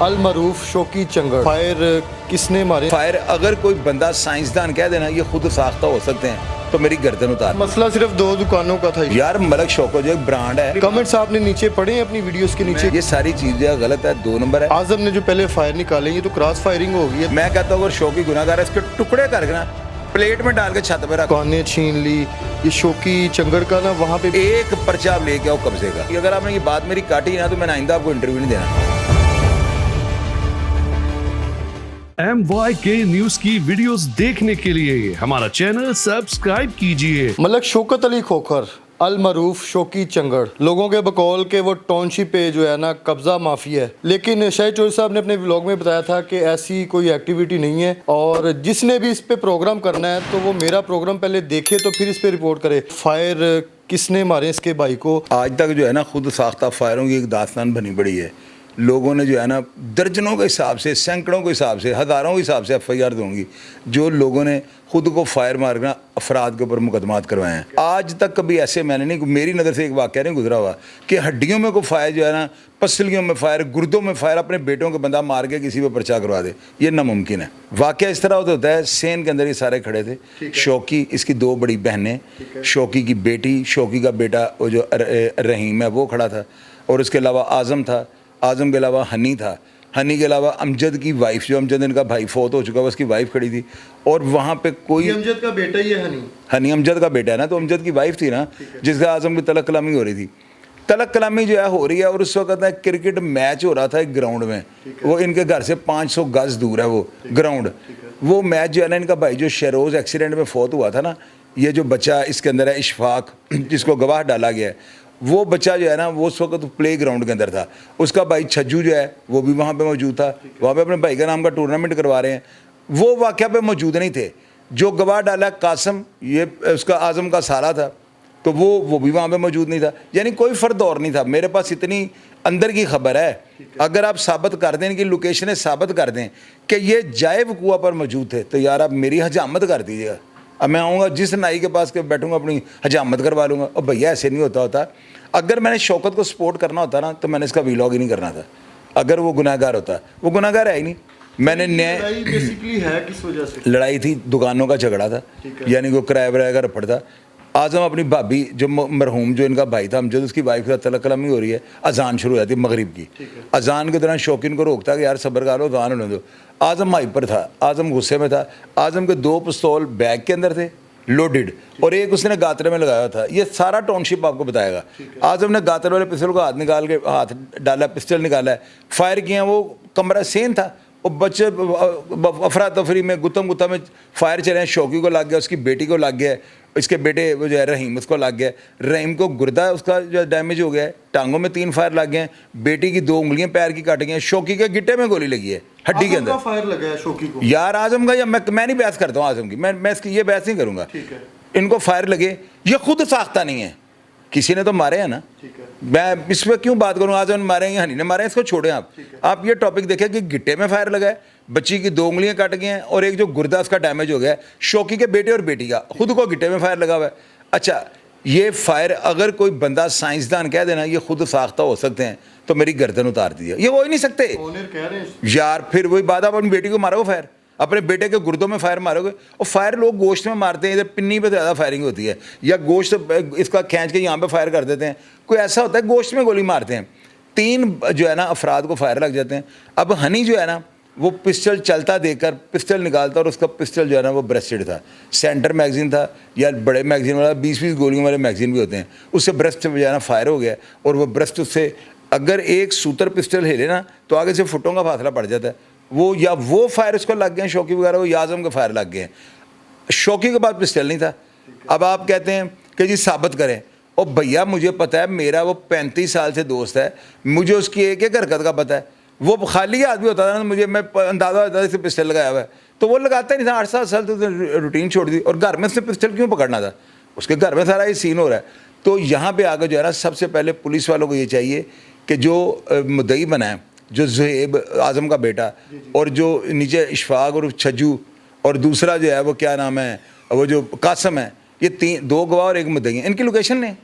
अल मरूफ शौकी चंगड़। Fire किसने मारे? Fire अगर कोई बंदा साइंसदान कह देना ये खुद साख्ता हो सकते हैं तो मेरी गर्दन उतार। मसला सिर्फ 2 दुकानों का था यार मलक शौको जो एक ब्रांड है। कमेंट्स आपने नीचे पढ़े हैं अपनी वीडियोस के नीचे? ये सारी चीजें गलत है। 2 नंबर है। आजम ने जो पहले फायर निकाले ये तो क्रॉस फायरिंग हो गई है। मैं कहता हूँ अगर शौकी गुनाहगार है इसके टुकड़े करके ना प्लेट में डाल के छत पे रख। दुकानें छीन ली। ये शौकी चंगड़ का ना वहाँ पे एक पर्चा आप लेके आओ कब्जे का। अगर आपने ये बात मेरी काटी ना तो मैंने आइंदा आपको इंटरव्यू नहीं देना। MYK न्यूज की वीडियोस देखने के लिए हमारा चैनल सब्सक्राइब कीजिए। मलक शौकत अली खोखर अल मरूफ शौकी चंगड़ लोगों के बकौल के वो टाउनशिप पे जो है ना कब्जा माफी है, लेकिन शाहिद चौधरी साहब ने अपने व्लॉग में बताया था कि ऐसी कोई एक्टिविटी नहीं है और जिसने भी इस पे प्रोग्राम करना है तो वो मेरा प्रोग्राम पहले देखे तो फिर इस पे रिपोर्ट करे। फायर किसने मारे इसके भाई को? आज तक जो है ना खुद साख्ता फायरों की एक दास्तान बनी पड़ी है। लोगों ने जो है ना दर्जनों के हिसाब से, सैकड़ों के हिसाब से, हज़ारों के हिसाब से FIR दूंगी जो लोगों ने खुद को फायर मारना अफराद के ऊपर मुकदमात करवाए हैं। आज तक कभी ऐसे मैंने नहीं, मेरी नज़र से एक वाक़या नहीं गुजरा हुआ कि हड्डियों में को फायर जो है ना, पसलियों में फायर, गुर्दों में फायर, अपने बेटों के बंदा मार के किसी पर पर्चा करवा दे, ये नामुमकिन है। वाक़या इस तरह होता है, सेन के अंदर ये सारे खड़े थे। शौकी, इसकी 2 बड़ी बहनें, शौकी की बेटी, शौकी का बेटा वो जो रहीम है वो खड़ा था, और उसके अलावा आज़म था, आज़म के अलावा हनी था, हनी के अलावा अमजद की वाइफ, जो अमजद इनका भाई फौत हो चुका है उसकी वाइफ खड़ी थी, और वहाँ पे कोई अमजद का बेटा ही है हनी अमजद का बेटा है ना, तो अमजद की वाइफ थी ना जिसका आज़म की तलक कलामी हो रही थी। तलक कलामी जो है हो रही है, और उस वक्त ना क्रिकेट मैच हो रहा था एक ग्राउंड में, वो इनके घर से 500 गज दूर है वो ग्राउंड। वो मैच जो है ना, इनका भाई जो शहरोज़ एक्सीडेंट में फौत हुआ था ना, ये जो बच्चा इसके अंदर है इशफाक, जिसको गवाह डाला गया है, वो बच्चा जो है ना वो उस वक्त प्ले ग्राउंड के अंदर था। उसका भाई छज्जू जो है वो भी वहाँ पे मौजूद था, वहाँ पे अपने भाई का नाम का टूर्नामेंट करवा रहे हैं, वो वाक़या पे मौजूद नहीं थे। जो गवाह डाला कासम, ये उसका आज़म का साला था, तो वो भी वहाँ पे मौजूद नहीं था। यानी कोई फ़र्द और नहीं था। मेरे पास इतनी अंदर की खबर है, अगर आप साबित कर दें, इनकी लोकेशनें साबित कर दें कि ये जाए वकूआ पर मौजूद थे, तो यार आप मेरी हजामत कर दीजिएगा। अब मैं आऊँगा जिस नाई के पास के बैठूँगा अपनी हजामत करवा लूँगा। और भैया ऐसे नहीं होता। अगर मैंने शौकत को सपोर्ट करना होता ना तो मैंने इसका व्लॉग ही नहीं करना था। अगर वो गुनाहगार होता, वो गुनाहगार है ही नहीं। मैंने न्याय बेसिकली है किस वजह से? लड़ाई थी, दुकानों का झगड़ा था, यानी वो किराए वराए का रफड़ था। आज़म अपनी भाभी जो मरहूम जो इनका भाई था अमजद, उसकी वाइफ का तलक कलामी हो रही है, अजान शुरू हो जाती है मगरिब की। अजान के दौरान शौकीन को रोकता कि यार सब्र कर लो, अजान होने दो। आज़म हाइपर था, आज़म गुस्से में था। आज़म के 2 पिस्तौल बैग के अंदर थे लोडेड, और एक उसने गातरे में लगाया था। ये सारा टाउनशिप आपको बताएगा। आज़म ने गातरे वाले पिस्तौल को हाथ डाला, पिस्टल निकाला है, फायर किया। वो कमरा सेन था, और बच्चे अफरा तफरी में गुत्तम गुत्ता में फायर चले हैं। शौकी को लग गया, उसकी बेटी को लग गया, इसके बेटे वो जो है रहीम, उसको लग गया। रहीम को गुर्दा उसका जो डैमेज हो गया है, टांगों में 3 फायर लग गए हैं, बेटी की 2 उंगलियां पैर की काट गई हैं, शौकी के गिट्टे में गोली लगी है हड्डी के अंदर। फायर लगा है शौकी को? यार आज़म का, या मैं नहीं बहस करता हूँ आज़म की, मैं इसकी ये बहस नहीं करूँगा। इनको फायर लगे, ये खुद साख्ता नहीं है, किसी ने तो मारे हैं ना। मैं इस पर क्यों बात करूँ? आज़म ने मारे हैं, हनी ने मारे हैं, इसको छोड़ें आप ये टॉपिक देखें कि गिट्टे में फायर लगा है, बच्ची की 2 उंगलियां कट गई हैं, और एक जो गुर्दा उसका डैमेज हो गया है। शौकी के बेटे और बेटी का खुद को गिट्टे में फायर लगा हुआ है। अच्छा, ये फायर अगर कोई बंदा साइंसदान कह देना ये खुद साख्ता हो सकते हैं तो मेरी गर्दन उतार दीजिए। ये हो ही नहीं सकते यार। फिर वही बात, आप अपनी बेटी को मारोगे फायर, अपने बेटे के गुर्दों में फायर मारोगे। और फायर लोग गोश्त में मारते हैं, इधर पिन्नी पे ज़्यादा फायरिंग होती है, या गोश्त इसका खींच के यहाँ पे फायर कर देते हैं। कोई ऐसा होता है गोश्त में गोली मारते हैं। 3 जो है ना अफराद को फायर लग जाते हैं। अब हनी जो है ना वो पिस्टल चलता देकर पिस्टल निकालता, और उसका पिस्टल जो है ना वो ब्रेस्टेड था, सेंटर मैगजीन था, या बड़े मैगजीन वाला 20-20 गोलियों वाले मैगजीन भी होते हैं, उससे ब्रेस्ट जो है ना फायर हो गया। और वो ब्रेस्ट उससे अगर एक सूतर पिस्टल हिले ना तो आगे से फुटों का फासला पड़ जाता है। वो या वो फायर उसको लग गए हैं शौकी वगैरह, वो या आज़म के फायर लग गए हैं। शौकी के पास पिस्टल नहीं था। अब आप कहते हैं कि जी साबित करें, और भैया मुझे पता है, मेरा वो 35 साल से दोस्त है, मुझे उसकी एक एक हरकत का पता है। वो खाली आदमी होता था ना, मुझे मैं अंदाज़ा होता था इसे पिस्टल लगाया हुआ है, तो वो लगाता नहीं था। 8-7 साल तो रूटीन छोड़ दी, और घर में से पिस्टल क्यों पकड़ना था? उसके घर में सारा ये सीन हो रहा है। तो यहाँ पे आगे जो है ना, सबसे पहले पुलिस वालों को ये चाहिए कि जो मुद्दई बनाए, जो ज़ुहैब आज़म का बेटा, और जो नीचे इशफाक और छज्जू, और दूसरा जो है वो क्या नाम है, वो जो कासम है, ये 2 गवाह और 1 मुद्दई हैं। इनकी लोकेशन ने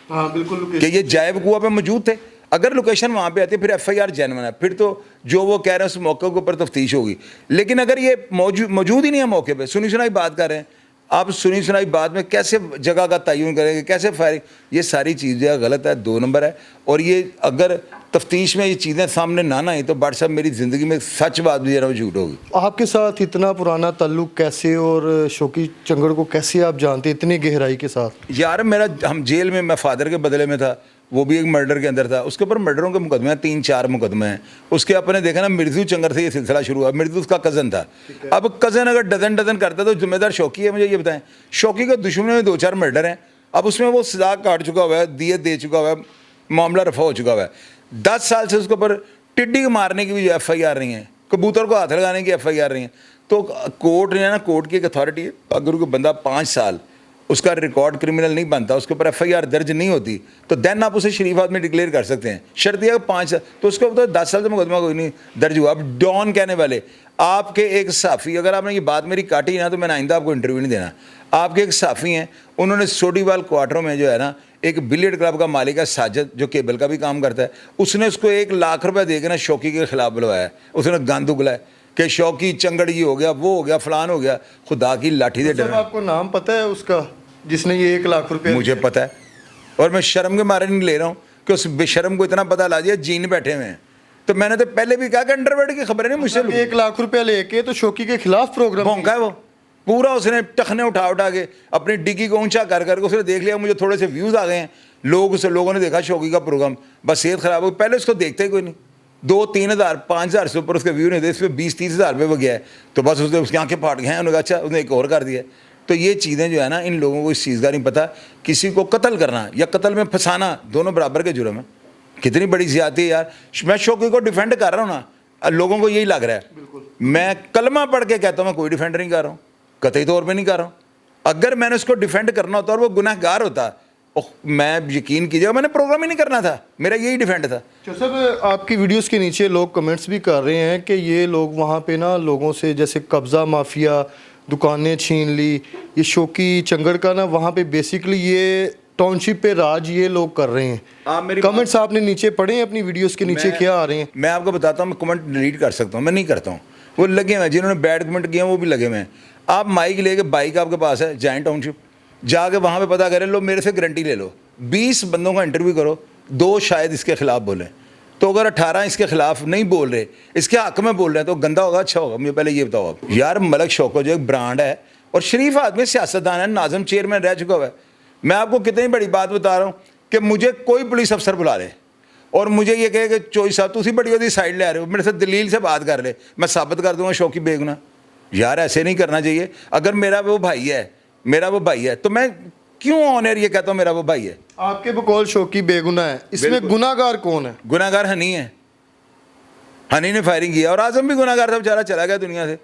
हाँ बिल्कुल कि ये जाए वकूआ पे मौजूद थे। अगर लोकेशन वहाँ पे आती है फिर FIR जेन्युइन है, फिर तो जो वो कह रहे हैं उस मौके के ऊपर तफ्तीश होगी। लेकिन अगर ये मौजूद ही नहीं है मौके पे, सुनी सुनाई बात कर रहे हैं, आप सुनी सुनाई बात में कैसे जगह का तयन करेंगे, कैसे फायरिंग, ये सारी चीज़ें गलत है, 2 नंबर है। और ये अगर तफ्तीश में ये चीज़ें सामने ना आई तो बट साहब मेरी ज़िंदगी में सच बात भी जरा झूठ होगी। आपके साथ इतना पुराना ताल्लुक कैसे, और शौकी चंगड़ को कैसे आप जानते इतनी गहराई के साथ? यार मेरा, हम जेल में, मैं फादर के बदले में था, वो भी एक मर्डर के अंदर था, उसके ऊपर मर्डरों के मुकदमे हैं, 3-4 मुकदमे हैं। उसके अपने देखा ना, मिर्जू चंगर से ये सिलसिला शुरू हुआ। मिर्जू उसका कज़न था। अब कज़न अगर डजन करता तो जिम्मेदार शौकी है। मुझे ये बताएं, शौकी के दुश्मनों में 2-4 मर्डर हैं, अब उसमें वो सजा काट चुका हुआ है, दियत दे चुका हुआ है, मामला रफा हो चुका हुआ है। 10 साल से उसके ऊपर टिड्डी मारने की भी FIR नहीं है, कबूतर को हाथ लगाने की FIR नहीं है। तो कोर्ट ने ना, कोर्ट की एक अथॉरिटी है, अगर कोई बंदा 5 साल उसका रिकॉर्ड क्रिमिनल नहीं बनता, उसके ऊपर FIR दर्ज नहीं होती, तो देन आप उसे शरीफ आदमी डिक्लेयर कर सकते हैं। शर्त यह 5 साल, तो उसके ऊपर 10 साल से मुकदमा कोई नहीं दर्ज हुआ। अब डॉन कहने वाले आपके एक सहाफ़ी, अगर आपने ये बात मेरी काटी ना तो मैंने आइंदा आपको इंटरव्यू नहीं देना। आपके एक सहाफ़ी हैं, उन्होंने सोडीवाल क्वार्टरों में जो है ना, एक बिलियर्ड क्लब का मालिक है साजिद, जो केबल का भी काम करता है, उसने उसको 1 लाख रुपये देकर ना शौकी के खिलाफ बुलवाया है। उसने गंद उगला है कि शौकी चंगड़ ये हो गया, वो हो गया, फलान हो गया। खुदा की लाठी दे डर। आपको नाम पता है उसका जिसने ये 1 लाख रुपए? मुझे पता है, और मैं शर्म के मारे नहीं ले रहा हूँ कि उस बेशर्म को इतना पता ला दिया, जीन बैठे हुए हैं। तो मैंने तो पहले भी कहा कि अंडरवर्ल्ड की खबरें नहीं मुझसे। 1 लाख रुपया लेके तो शौकी के खिलाफ प्रोग्राम भौंका है वो पूरा। उसने टखने उठा के अपनी डिग्गी को ऊंचा कर करके उसने देख लिया, मुझे थोड़े से व्यूज़ आ गए हैं, लोगों ने देखा शौकी का प्रोग्राम, बस सेहत ख़राब हो गई। पहले उसको देखते ही कोई नहीं, 2-3 हज़ार 5 हज़ार से ऊपर उसके व्यू नहीं थे, इस पर 20-30 हज़ार रुपये वो गया है। तो बस उसने उसकी आँखें फाट गए हैं, उन्होंने कहा अच्छा, उसने एक और कर दिया। तो ये चीज़ें जो है ना, इन लोगों को इस चीज़ का नहीं पता। किसी को कत्ल करना या कत्ल में फंसाना दोनों बराबर के जुर्म है। कितनी बड़ी ज़्यादती है यार। मैं शौकी को डिफेंड कर रहा हूँ ना, लोगों को यही लग रहा है मैं कलमा पढ़ के कहता हूँ मैं कोई डिफेंड नहीं कर रहा हूँ, कतई तौर पे नहीं कर रहा हूँ। अगर मैंने उसको डिफेंड करना होता और वो गुनहगार होता, मैं यकीन कीजिएगा मैंने प्रोग्राम ही नहीं करना था, मेरा यही डिफेंड था। साहब, आपकी वीडियोस के नीचे लोग कमेंट्स भी कर रहे हैं कि ये लोग वहाँ पे ना लोगों से जैसे कब्ज़ा माफिया, दुकानें छीन ली, ये शौकी चंगड़ का ना वहाँ पे बेसिकली ये टाउनशिप पे राज ये लोग कर रहे हैं। कमेंट्स आपने नीचे पढ़े हैं अपनी वीडियोस के नीचे, क्या आ रहे हैं? मैं आपको बताता हूँ, मैं कमेंट डिलीट कर सकता हूँ, मैं नहीं करता हूँ। वो लगे हुए हैं, जिन्होंने बैड कमेंट किए वो भी लगे हुए हैं। आप माइक लेके, बाइक आपके पास है, जाएं टाउनशिप, जाके वहाँ पे पता करें, लो मेरे से गारंटी ले लो, 20 बंदों का इंटरव्यू करो, 2 शायद इसके खिलाफ बोलें। तो अगर 18 इसके खिलाफ नहीं बोल रहे, इसके हक में बोल रहे हैं, तो गंदा होगा अच्छा होगा? मुझे पहले ये बताओ आप। यार मलक शौको जो एक ब्रांड है और शरीफ आदमी, सियासतदान है, नाज़म चेयरमैन रह चुका हुआ है। मैं आपको कितनी बड़ी बात बता रहा हूँ कि मुझे कोई पुलिस अफसर बुला ले और मुझे ये कहे कि चोई साहब तुसी बड़ी बड़ी साइड ले आ रहे हो, मेरे से दलील से बात कर ले, मैं साबित कर दूंगा शौकी बेगुनाह। यार ऐसे नहीं करना चाहिए। अगर मेरा वो भाई है तो मैं क्यों ऑनर ये कहता हूँ मेरा वो भाई है? आपके बकौल शौकी बेगुनाह है, इसमें गुनाहगार कौन है? गुनाहगार हनी है। हनी ने फायरिंग किया और आजम भी गुनाहगार था, बेचारा चला गया दुनिया से।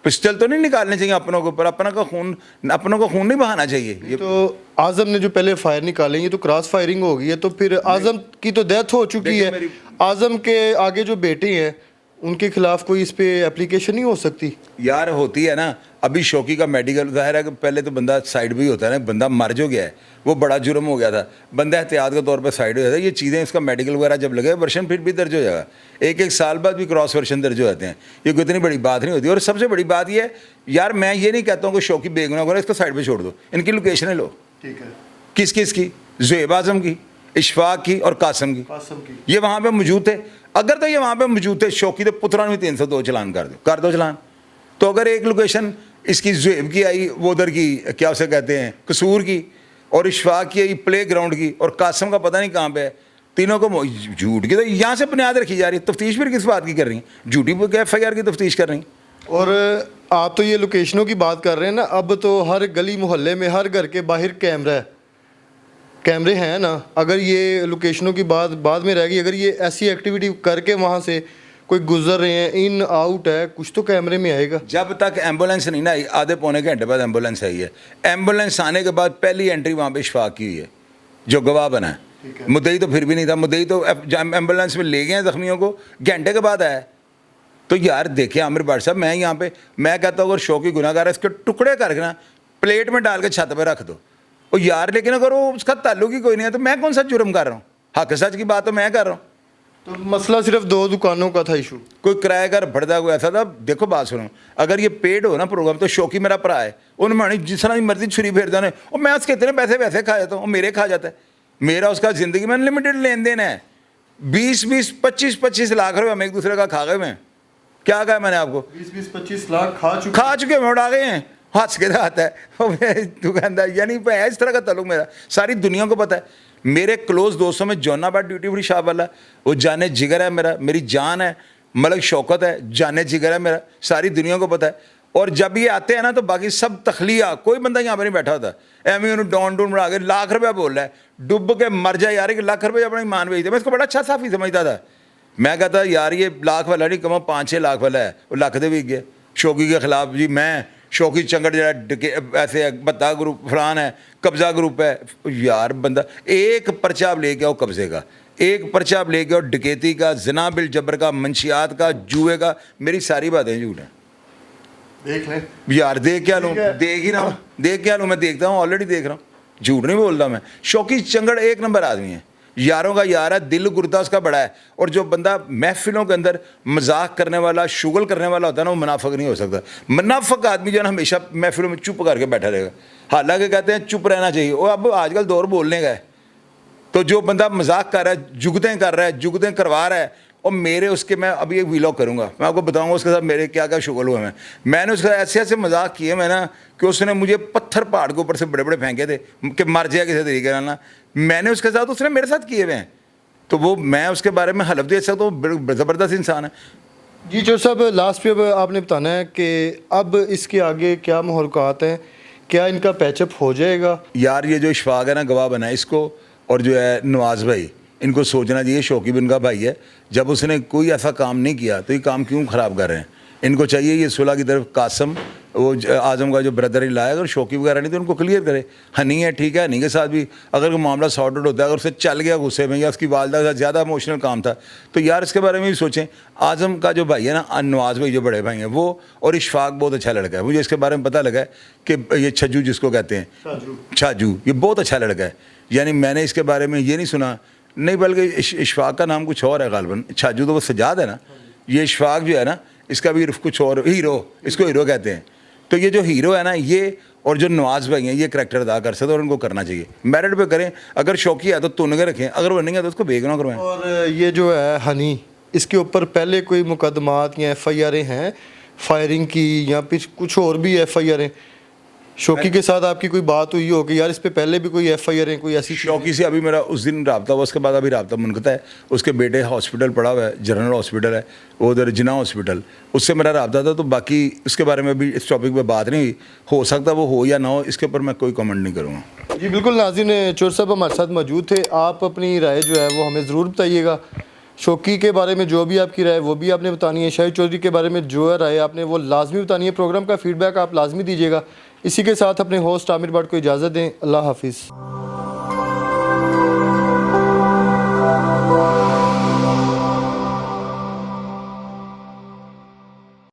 पिस्टल तो नहीं निकालने चाहिए अपनों के ऊपर, अपनों को खून नहीं बहाना चाहिए। ये तो आजम ने जो पहले फायर निकाले, ये तो क्रॉस फायरिंग हो गई है, तो फिर आजम की तो डेथ हो चुकी है। आजम के आगे जो बेटे हैं उनके खिलाफ कोई इस पे एप्लीकेशन नहीं हो सकती? यार होती है ना। अभी शौकी का मेडिकल, जाहिर है कि पहले तो बंदा साइड भी होता है ना, बंदा मर जो गया है वो बड़ा जुर्म हो गया था, बंदा एहतियात के तौर पे साइड हो जाता है। ये चीज़ें, इसका मेडिकल वगैरह जब लगे वर्षन फिर भी दर्ज हो जाएगा, 1-1 साल बाद भी क्रॉस वर्षन दर्ज हो जाते हैं। ये कोई इतनी बड़ी बात नहीं होती। और सबसे बड़ी बात ये है यार, मैं ये नहीं कहता हूँ कि शौकी बेगुनाह हो, इसको साइड पर छोड़ दो, इनकी लोकेशनें लो। ठीक है। किस किस की? ज़ुएब आज़म की, इशफाक की और कासम की। ये वहाँ पे मौजूद थे। अगर तो ये वहाँ पे मौजूद थे, शौकी तो पुत्रा में 302 चलान कर दो चलान। तो अगर एक लोकेशन इसकी ज़ुएब की आई, वो उधर की क्या उसे कहते हैं कसूर की, और इशफाक की आई प्ले ग्राउंड की, और कासम का पता नहीं कहाँ पे है, तीनों को झूठ की तो यहाँ से बुनियाद रखी जा रही है। तफ्तीश फिर किस बात की कर रही है? झूठी FIR की तफ्तीश कर रही हैं। और आप तो ये लोकेशनों की बात कर रहे हैं ना, अब तो हर गली मोहल्ले में, हर घर के बाहर कैमरे हैं ना। अगर ये लोकेशनों की बात बाद में रहेगी, अगर ये ऐसी एक्टिविटी करके वहाँ से कोई गुजर रहे हैं, इन आउट है, कुछ तो कैमरे में आएगा। जब तक एम्बुलेंस नहीं ना आई, आधे पौने घंटे बाद एम्बुलेंस आई है। एम्बुलेंस आने के बाद पहली एंट्री वहाँ पे इशफाक की हुई है, जो गवाह बना है। मुद्दई तो फिर भी नहीं था, मुद्दई तो एम्बुलेंस में ले गए हैं जख्मियों को, घंटे के बाद आया। तो यार देखिए आमिर भाट साहब, मैं यहाँ पे मैं कहता हूँ अगर शौकी गुनाहगार है, इसके टुकड़े करके ना प्लेट में डाल के छत पर रख दो। और यार लेकिन अगर वो उसका ताल्लुक ही कोई नहीं है, तो मैं कौन सा जुर्म कर रहा हूँ? हक सच की बात तो मैं कर रहा हूँ। तो मसला सिर्फ 2 दुकानों का था इशू। कोई किराएदार भरदा कोई ऐसा था। देखो बात सुनो, अगर ये पेड हो ना प्रोग्राम तो शौकी मेरा भरा है, उन्होंने जिस तरह की मर्जी छुरी फेर देने और मैं उसके इतने पैसे वैसे खा जाता हूँ, मेरे खा जाता है। मेरा उसका ज़िंदगी में अनलिमिटेड लेन देन है। 20-20, 25-25 लाख रुपये हम एक दूसरे का खा गए। मैं क्या कहा मैंने आपको? 20-25 लाख खा चुके मैं उड़ा गए हैं। हंस के आता है तू कहता है, यानी इस तरह का ताल्लुक मेरा सारी दुनिया को पता है। मेरे क्लोज दोस्तों में जौनाबाद ड्यूटी फ्री शॉप वाला, वो जाने जिगर है मेरा, मेरी जान है। मलक शौकत है, जाने जिगर है मेरा, सारी दुनिया को पता है। और जब ये आते हैं ना तो बाकी सब तखलिया, कोई बंदा यहाँ पर नहीं बैठा होता। एम उन्होंने डॉन डून बना के लाख रुपया बोल रहा है, डुब के मर जाए यार, कि लाख रुपये अपनी मान बेचते। मैं इसको बड़ा अच्छा साफी समझता था। मैं कहता यार ये लाख वाला नहीं, कमा 5-6 लाख वाला है, वो लख दे भी गया। शौकी के खिलाफ जी मैं शौकी चंगड़ जरा ऐसे बत्ता ग्रुप फलान है, कब्जा ग्रुप है। यार बंदा एक पर्चा आप लेके आओ कब्जे का, एक पर्चा आप लेके आओ डकैती का, जना बिल जबर का, मंशियात का, जुए का, मेरी सारी बातें झूठ हैं। देख लें यार देख क्या लूँ, देख ही रहा हूँ, देख क्या लूँ, मैं देखता हूँ, ऑलरेडी देख रहा हूँ, झूठ नहीं बोलता मैं। शौकी चंगड़ एक नंबर आदमी है, यारों का यार है, दिल गुर्दा उसका बड़ा है। और जो बंदा महफिलों के अंदर मजाक करने वाला, शुगल करने वाला होता है ना, वो मुनाफिक नहीं हो सकता। मुनाफिक आदमी जो है ना हमेशा महफिलों में चुप करके बैठा रहेगा। हालांकि कहते हैं चुप रहना चाहिए, वो अब आजकल दौर बोलने का है। तो जो बंदा मजाक कर रहा है, जुगतें कर रहा है, जुगतें करवा रहा है, और मेरे उसके मैं अभी एक व्लॉग करूँगा, मैं आपको बताऊँगा उसके साथ मेरे क्या क्या शुगल हुए हैं। मैंने उसके ऐसे ऐसे मजाक किए मैं ना कि उसने मुझे पत्थर पहाड़ के ऊपर से बड़े बड़े फेंके थे कि मर जाए किसी तरीके से ना, मैंने उसके साथ, उसने मेरे साथ किए हुए हैं। तो वो मैं उसके बारे में हलफ दे सकता हूँ, ज़बरदस्त इंसान है। जी चोर साहब, लास्ट पे अब आपने बताना है कि अब इसके आगे क्या महलकात हैं, क्या इनका पैचअप हो जाएगा? यार ये जो इशफाक है ना गवाह बना है इसको, और जो है नवाज़ भाई, इनको सोचना चाहिए शौकी भी इनका भाई है। जब उसने कोई ऐसा काम नहीं किया तो ये काम क्यों ख़राब कर रहे हैं? इनको चाहिए ये सुलह की तरफ कासम, वो आज़म का जो ब्रदर ही लाया, अगर शौकी वगैरह नहीं तो उनको क्लियर करे। हनी है ठीक है, हनी के साथ भी अगर कोई मामला सॉर्ट आउट होता है, अगर उससे चल गया गुस्से में या उसकी वालदा का ज़्यादा इमोशनल काम था तो यार इसके बारे में भी सोचें। आज़म का जो भाई है ना, नवाज़ भाई जो बड़े भाई हैं वो, और इशफाक बहुत अच्छा लड़का है। मुझे इसके बारे में पता लगा है कि ये छज्जू जिसको कहते हैं, छाजू, ये बहुत अच्छा लड़का है। यानी मैंने इसके बारे में ये नहीं सुना, नहीं बल्कि इशफाक का नाम कुछ और है गालबन, छाजू तो वो सजाद है ना, ये इशफाक जो है ना इसका भी कुछ और, हीरो, इसको हीरो कहते हैं। तो ये जो हीरो है ना ये, और जो नवाज़ भाई हैं ये करैक्टर अदा कर सकते और उनको करना चाहिए। मेरिट पे करें, अगर शौकी है तो तुनगे रखें, अगर वो नहीं है तो उसको बेगना करवाएं। और ये जो है हनी, इसके ऊपर पहले कोई मुकदमात या FIR हैं फायरिंग की, या फिर कुछ और भी FIR? शौकी के साथ आपकी कोई बात हुई हो कि यार इस पे पहले भी कोई FIR है, कोई ऐसी? शौकी से अभी मेरा उस दिन रब्ता हुआ, उसके बाद अभी रब्ता मुनक़ता है। उसके बेटे हॉस्पिटल पड़ा हुआ है, जनरल हॉस्पिटल है वो उधर, जिना हॉस्पिटल, उससे मेरा रब्ता था। तो बाकी उसके बारे में भी इस टॉपिक पे बात नहीं हुई, हो सकता वो हो या ना हो, इसके ऊपर मैं कोई कमेंट नहीं करूँगा। जी बिल्कुल। नाज़रीन, चोर साहब हमारे साथ मौजूद थे, आप अपनी राय जो है वो हमें ज़रूर बताइएगा। शौकी के बारे में जो भी आपकी राय वो भी आपने बतानी है, शाहिद चौधरी के बारे में जो है राय आपने वो लाजमी बतानी है। प्रोग्राम का फीडबैक आप लाजमी दीजिएगा। इसी के साथ अपने होस्ट आमिर भट्ट को इजाज़त दें। अल्लाह हाफिज़।